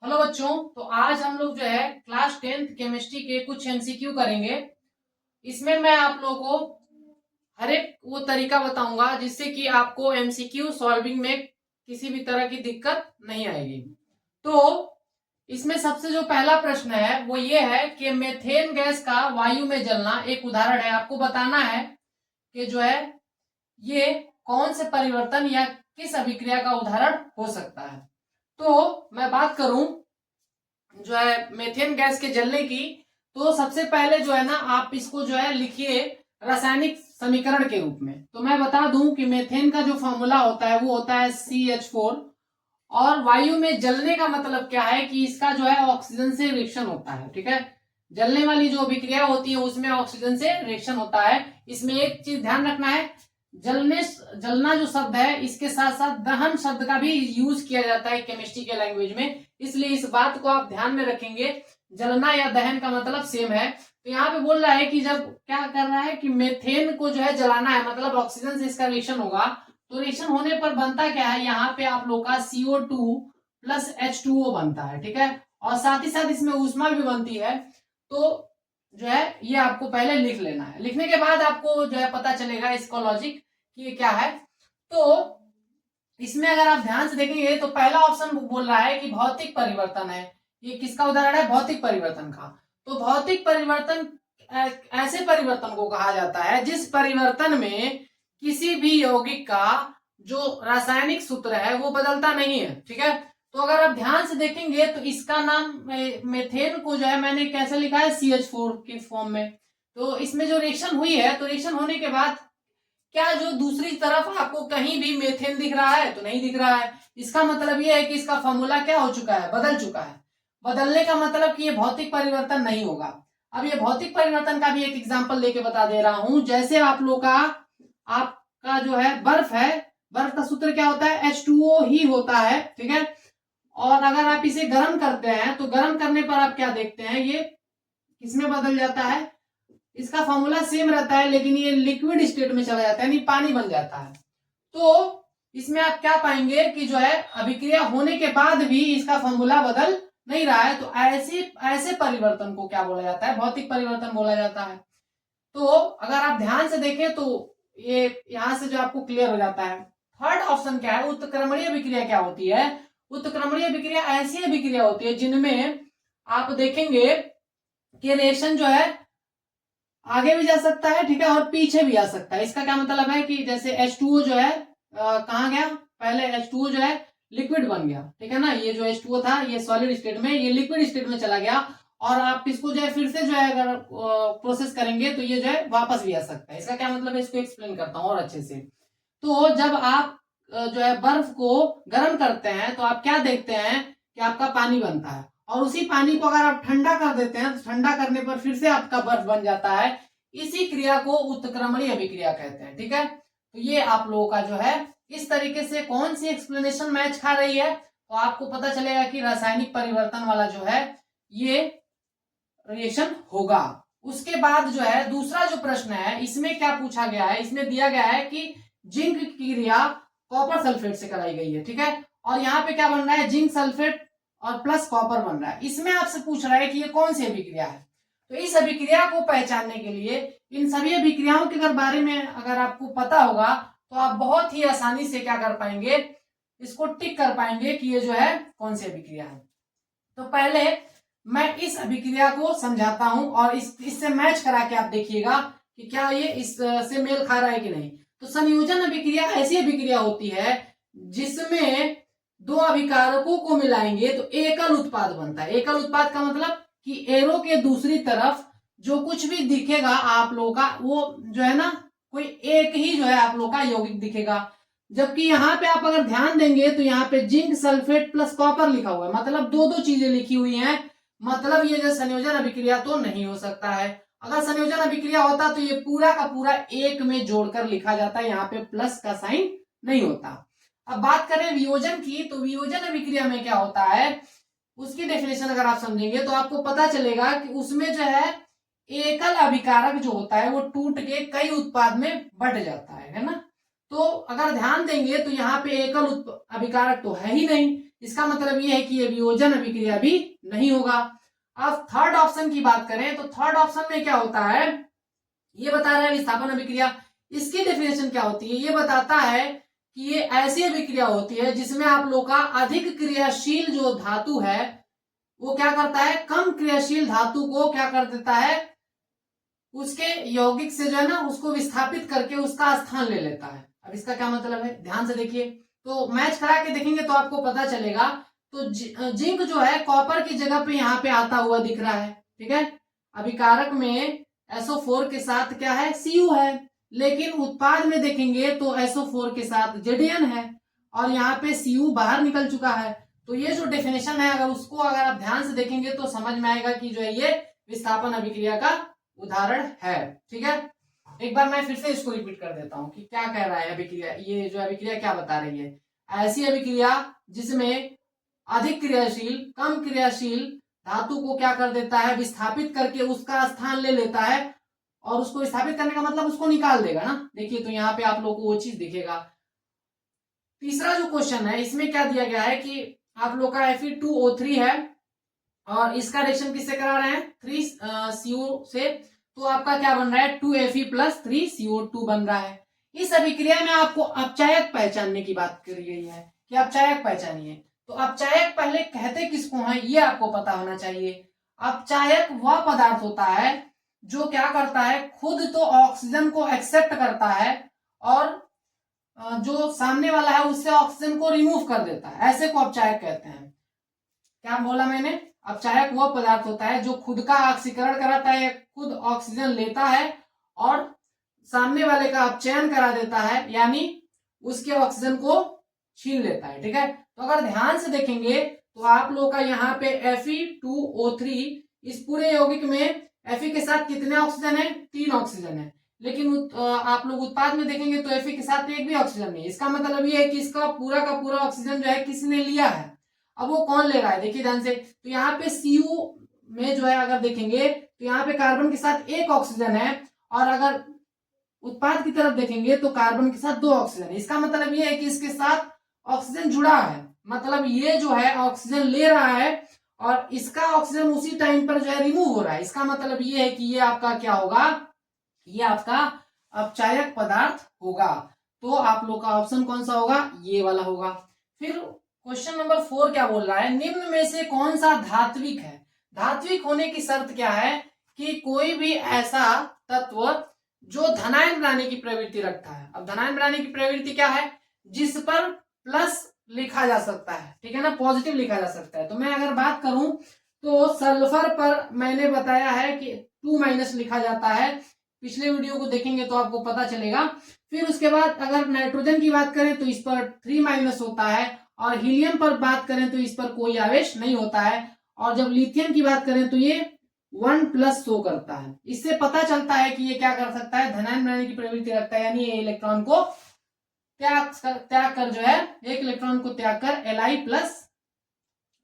Hello बच्चों। तो आज हम लोग जो है क्लास 10th केमिस्ट्री के कुछ एमसीक्यू करेंगे। इसमें मैं आप लोगों को हर एक वो तरीका बताऊंगा जिससे कि आपको एमसीक्यू सॉल्विंग में किसी भी तरह की दिक्कत नहीं आएगी। तो इसमें सबसे जो पहला प्रश्न है वो ये है कि मेथेन गैस का वायु में जलना एक उदाहरण है। आपको बताना है कि जो है ये कौन से परिवर्तन या किस अभिक्रिया का उदाहरण हो सकता है। तो मैं बात करूं जो है मेथेन गैस के जलने की, तो सबसे पहले जो है ना आप इसको जो है लिखिए रासायनिक समीकरण के रूप में। तो मैं बता दूं कि मेथेन का जो फॉर्मूला होता है वो होता है CH4। और वायु में जलने का मतलब क्या है कि इसका जो है ऑक्सीजन से रिएक्शन होता है। ठीक है, जलने वाली जो अभिक्रिया होती है उसमें ऑक्सीजन से रिएक्शन होता है। इसमें एक चीज ध्यान रखना है, जलने जलना जो शब्द है इसके साथ साथ दहन शब्द का भी यूज किया जाता है केमिस्ट्री के लैंग्वेज में, इसलिए इस बात को आप ध्यान में रखेंगे। जलना या दहन का मतलब सेम है। तो यहाँ पे बोल रहा है कि जब क्या कर रहा है कि मेथेन को जो है जलाना है, मतलब ऑक्सीजन से इसका रिएक्शन होगा। तो रिएक्शन होने पर बनता क्या है, यहाँ पे आप लोग का CO2 प्लस H2O बनता है। ठीक है, और साथ ही साथ इसमें ऊष्मा भी बनती है। तो जो है ये आपको पहले लिख लेना है। लिखने के बाद आपको जो है पता चलेगा इसका लॉजिक कि ये क्या है। तो इसमें अगर आप ध्यान से देखेंगे तो पहला ऑप्शन बोल रहा है कि भौतिक परिवर्तन है। ये किसका उदाहरण है? भौतिक परिवर्तन का। तो भौतिक परिवर्तन ऐसे परिवर्तन को कहा जाता है जिस परिवर्तन में किसी भी यौगिक का जो रासायनिक सूत्र है वो बदलता नहीं है। ठीक है, तो अगर आप ध्यान से देखेंगे तो इसका नाम मेथेन को जो है मैंने कैसे लिखा है, CH4 के फॉर्म में। तो इसमें जो रिएक्शन हुई है, तो रिएक्शन होने के बाद क्या जो दूसरी तरफ आपको कहीं भी मेथेन दिख रहा है? तो नहीं दिख रहा है। इसका मतलब यह है कि इसका फॉर्मूला क्या हो चुका है, बदल चुका है। बदलने का मतलब कि ये भौतिक परिवर्तन नहीं होगा। अब ये भौतिक परिवर्तन का भी एक एग्जांपल लेके बता दे रहा हूं। जैसे आप लोग का आपका जो है बर्फ है, बर्फ का सूत्र क्या होता है? H2O ही होता है। ठीक है, और अगर आप इसे गर्म करते हैं तो गर्म करने पर आप क्या देखते हैं, ये किसमें बदल जाता है? इसका फॉर्मूला सेम रहता है लेकिन ये लिक्विड स्टेट में चला जाता है, यानी पानी बन जाता है। तो इसमें आप क्या पाएंगे कि जो है अभिक्रिया होने के बाद भी इसका फॉर्मूला बदल नहीं रहा है। तो ऐसे ऐसे परिवर्तन को क्या बोला जाता है? भौतिक परिवर्तन बोला जाता है। तो अगर आप ध्यान से देखें तो ये यहां से जो आपको क्लियर हो जाता है। थर्ड ऑप्शन क्या है? उत्क्रमणीय अभिक्रिया क्या होती है? उत्क्रमणीय अभिक्रिया ऐसी अभिक्रिया होती है जिनमें आप देखेंगे कि रिएक्शन जो है आगे भी जा सकता है, ठीक है, और पीछे भी आ सकता है। इसका क्या मतलब है कि जैसे H2O जो है कहाँ गया, पहले H2O जो है लिक्विड बन गया। ठीक है ना, ये जो H2O था ये सॉलिड स्टेट में, ये लिक्विड स्टेट में चला गया। और आप इसको जो है फिर से जो है अगर प्रोसेस करेंगे तो ये जो है वापस भी आ सकता है। इसका क्या मतलब है, इसको एक्सप्लेन करता हूँ और अच्छे से। तो जब आप जो है बर्फ को गर्म करते हैं तो आप क्या देखते हैं कि आपका पानी बनता है, और उसी पानी को अगर आप ठंडा कर देते हैं तो ठंडा करने पर फिर से आपका बर्फ बन जाता है। इसी क्रिया को उत्क्रमणीय अभिक्रिया कहते हैं। ठीक है, तो ये आप लोगों का जो है इस तरीके से कौन सी एक्सप्लेनेशन मैच खा रही है, तो आपको पता चलेगा कि रासायनिक परिवर्तन वाला जो है ये रिएक्शन होगा। उसके बाद जो है दूसरा जो प्रश्न है इसमें क्या पूछा गया है, इसमें दिया गया है कि जिंक की क्रिया कॉपर सल्फेट से कराई गई है। ठीक है, और यहाँ पे क्या बन रहा है, जिंक सल्फेट और प्लस कॉपर बन रहा है। इसमें आपसे पूछ रहा है कि ये कौन सी अभिक्रिया है। तो इस अभिक्रिया को पहचानने के लिए इन सभी अभिक्रियाओं के अगर बारे में अगर आपको पता होगा तो आप बहुत ही आसानी से क्या कर पाएंगे, इसको टिक कर पाएंगे कि ये जो है कौन सी अभिक्रिया है। तो पहले मैं इस अभिक्रिया को समझाता हूं और इससे मैच करा के आप देखिएगा कि क्या ये इससे मेल खा रहा है कि नहीं। तो संयोजन अभिक्रिया ऐसी अभिक्रिया होती है जिसमें दो अभिकारकों को मिलाएंगे तो एकल उत्पाद बनता है। एकल उत्पाद का मतलब कि एरो के दूसरी तरफ जो कुछ भी दिखेगा आप लोगों का वो जो है ना कोई एक ही जो है आप लोगों का यौगिक दिखेगा। जबकि यहाँ पे आप अगर ध्यान देंगे तो यहाँ पे जिंक सल्फेट प्लस कॉपर लिखा हुआ है, मतलब दो दो चीजें लिखी हुई हैं। मतलब ये जो संयोजन अभिक्रिया तो नहीं हो सकता है। अगर संयोजन अभिक्रिया होता तो ये पूरा का पूरा एक में जोड़कर लिखा जाता, यहाँ पे प्लस का साइन नहीं होता। अब बात करें वियोजन की, तो वियोजन अभिक्रिया में क्या होता है उसकी डेफिनेशन अगर आप समझेंगे तो आपको पता चलेगा कि उसमें जो है एकल अभिकारक जो होता है वो टूट के कई उत्पाद में बट जाता है ना। तो अगर ध्यान देंगे तो यहाँ पे एकल अभिकारक तो है ही नहीं, इसका मतलब ये है कि ये वियोजन अभिक्रिया भी नहीं होगा। अब थर्ड ऑप्शन की बात करें तो थर्ड ऑप्शन में क्या होता है, ये बता रहा है विस्थापन अभिक्रिया। इसकी डेफिनेशन क्या होती है, ये बताता है कि ये ऐसी अभिक्रिया होती है जिसमें आप लोग का अधिक क्रियाशील जो धातु है वो क्या करता है, कम क्रियाशील धातु को क्या कर देता है, उसके यौगिक से जो है ना उसको विस्थापित करके उसका स्थान ले लेता है। अब इसका क्या मतलब है, ध्यान से देखिए, तो मैच करा के देखेंगे तो आपको पता चलेगा। तो जिंक जो है कॉपर की जगह पे यहाँ पे आता हुआ दिख रहा है, ठीक है। अभिकारक में SO4 के साथ क्या है, Cu है, लेकिन उत्पाद में देखेंगे तो SO4 के साथ Zn है और यहाँ पे Cu बाहर निकल चुका है। तो ये जो डेफिनेशन है अगर उसको अगर आप ध्यान से देखेंगे तो समझ में आएगा कि जो है ये विस्थापन अभिक्रिया का उदाहरण है, ठीक है। एक बार मैं फिर से इसको रिपीट कर देता हूं कि क्या कह रहा है अभिक्रिया, ये जो अभिक्रिया क्या बता रही है, ऐसी अभिक्रिया जिसमें अधिक क्रियाशील कम क्रियाशील धातु को क्या कर देता है, विस्थापित करके उसका स्थान ले लेता है और उसको विस्थापित करने का मतलब उसको निकाल देगा ना। देखिए तो यहाँ पे आप लोग को वो चीज दिखेगा। तीसरा जो क्वेश्चन है इसमें क्या दिया गया है कि आप लोग का Fe2O3 है और इसका रिएक्शन किससे करा रहे हैं, 3CO से, तो आपका क्या बन रहा है 2Fe प्लस 3CO2 बन रहा है। इस अभिक्रिया में आपको अपचायक पहचानने की बात करी गई है कि अपचायक पहचानिए। तो अपचायक पहले कहते किसको हैं ये आपको पता होना चाहिए। अपचायक वह पदार्थ होता है जो क्या करता है, खुद तो ऑक्सीजन को एक्सेप्ट करता है और जो सामने वाला है उससे ऑक्सीजन को रिमूव कर देता है, ऐसे को अपचायक कहते हैं। क्या बोला मैंने, अपचायक वह पदार्थ होता है जो खुद का ऑक्सीकरण कराता है, खुद ऑक्सीजन लेता है और सामने वाले का अपचयन करा देता है, यानी उसके ऑक्सीजन को छीन लेता है, ठीक है। तो अगर ध्यान से देखेंगे तो आप लोग का यहाँ पे Fe2O3 इस पूरे यौगिक में Fe के साथ कितने ऑक्सीजन है, 3 ऑक्सीजन है, लेकिन आप लोग उत्पाद में देखेंगे तो Fe के साथ एक भी ऑक्सीजन नहीं। इसका मतलब ये है कि इसका पूरा का पूरा ऑक्सीजन जो है किसने लिया है, अब वो कौन ले रहा है, देखिए ध्यान से। तो यहाँ पे Cu में जो है अगर देखेंगे तो यहाँ पे कार्बन के साथ एक ऑक्सीजन है और अगर उत्पाद की तरफ देखेंगे तो कार्बन के साथ 2 ऑक्सीजन है। इसका मतलब ये है कि इसके साथ ऑक्सीजन जुड़ा है, मतलब ये जो है ऑक्सीजन ले रहा है और इसका ऑक्सीजन उसी टाइम पर जो है रिमूव हो रहा है। इसका मतलब ये है कि ये आपका क्या होगा, ये आपका अपचायक पदार्थ होगा। तो आप लोग का ऑप्शन कौन सा होगा, ये वाला होगा। फिर क्वेश्चन नंबर 4 क्या बोल रहा है, निम्न में से कौन सा धात्विक है। धात्विक होने की शर्त क्या है कि कोई भी ऐसा तत्व जो धनायन बनाने की प्रवृत्ति रखता है। अब धनायन बनाने की प्रवृत्ति क्या है, जिस पर प्लस लिखा जा सकता है, ठीक है ना, पॉजिटिव लिखा जा सकता है। तो मैं अगर बात करूं तो सल्फर पर मैंने बताया है कि 2- लिखा जाता है, पिछले वीडियो को देखेंगे तो आपको पता चलेगा। फिर उसके बाद अगर नाइट्रोजन की बात करें तो इस पर 3- होता है और हीलियम पर बात करें तो इस पर कोई आवेश नहीं होता है और जब लिथियम की बात करें तो ये 1+ शो करता है। इससे पता चलता है कि ये क्या कर सकता है, धनायन बनाने की प्रवृत्ति रखता है, यानी ये इलेक्ट्रॉन को त्याग कर जो है एक इलेक्ट्रॉन को त्याग कर Li+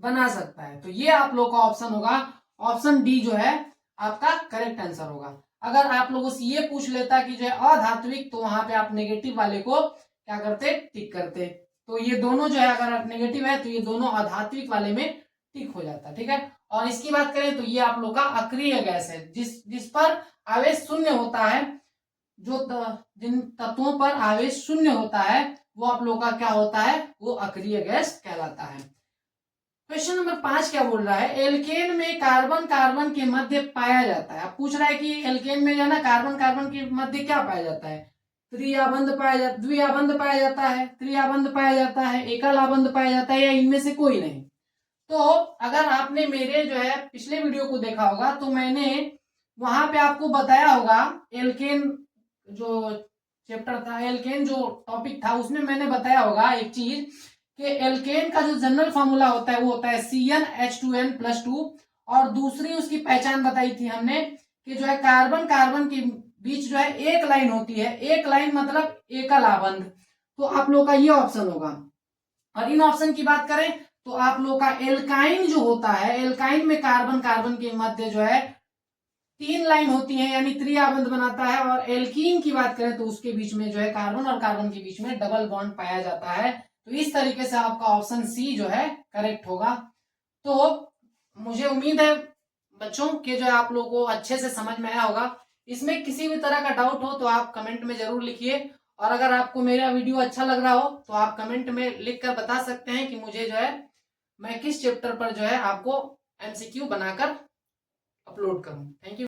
बना सकता है। तो ये आप लोग का ऑप्शन होगा, ऑप्शन डी जो है आपका करेक्ट आंसर होगा। अगर आप लोगों से ये पूछ लेता कि जो है अधात्विक, तो वहां पे आप नेगेटिव वाले को क्या करते, टिक करते। तो ये दोनों जो है अगर नेगेटिव है तो ये दोनों अधात्विक वाले में टिक हो जाता, ठीक है। और इसकी बात करें तो ये आप लोग का अक्रिय गैस है, जिस पर आवेश शून्य होता है, जो जिन तत्वों पर आवेश शून्य होता है वो आप लोग का क्या होता है, वो अक्रिय गैस कहलाता है। क्वेश्चन नंबर 5 क्या बोल रहा है, एल्केन में कार्बन कार्बन के मध्य पाया जाता है। अब पूछ रहा है कि एल्केन में जो ना कार्बन कार्बन के मध्य क्या पाया जाता है, द्विआबंध पाया जाता है, त्रिआबंध पाया जाता है, एकल आबंध पाया जाता है, या इनमें से कोई नहीं। तो अगर आपने मेरे जो है पिछले वीडियो को देखा होगा तो मैंने वहां पे आपको बताया होगा, एल्केन जो चैप्टर था, एल्केन जो टॉपिक था, उसमें मैंने बताया होगा एक चीज कि एल्केन का जो जनरल फॉर्मूला होता है वो होता है CnH2n+2 और दूसरी उसकी पहचान बताई थी हमने कि जो है कार्बन कार्बन के बीच जो है एक लाइन होती है, एक लाइन मतलब एकल आबंध। तो आप लोग का ये ऑप्शन होगा। और इन ऑप्शन की बात करें तो आप लोग का एल्काइन जो होता है, एल्काइन में कार्बन कार्बन के मध्य जो है 3 लाइन होती है, यानी त्रिआबंध बनाता है। और एल्कीन की बात करें तो उसके बीच में जो है कार्बन और कार्बन के बीच में डबल बॉन्ड पाया जाता है। तो इस तरीके से आपका ऑप्शन सी जो है करेक्ट होगा। तो मुझे उम्मीद है बच्चों कि जो है आप लोगों को अच्छे से समझ में आया होगा। इसमें किसी भी तरह का डाउट हो तो आप कमेंट में जरूर लिखिए, और अगर आपको मेरा वीडियो अच्छा लग रहा हो तो आप कमेंट में लिख कर बता सकते हैं कि मुझे जो है मैं किस चैप्टर पर जो है आपको एमसीक्यू बनाकर अपलोड करूं। Thank you.